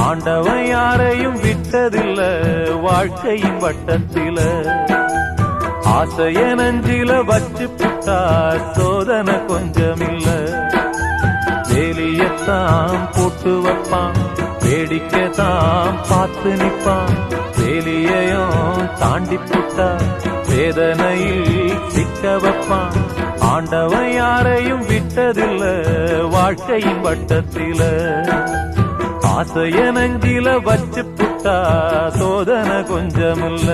ஆண்டவன் யாரையும் விட்டதில்ல வாழ்க்கையின் வட்டத்தில. ஆசைய நஞ்சில வச்சு புட்டா சோதனை கொஞ்சமில்ல. வேலியத்தான் போட்டு வைப்பான், வேடிக்கைத்தான் பார்த்து நிப்பான். வேலியையும் தாண்டி புட்டா வேதனையில் சிக்க வைப்பான். ஆண்டவன் யாரையும் விட்டதில்ல வாழ்க்கையின் வட்டத்தில. ஆசைய நஞ்சில வச்சு புட்டா சோதனை கொஞ்சமில்ல.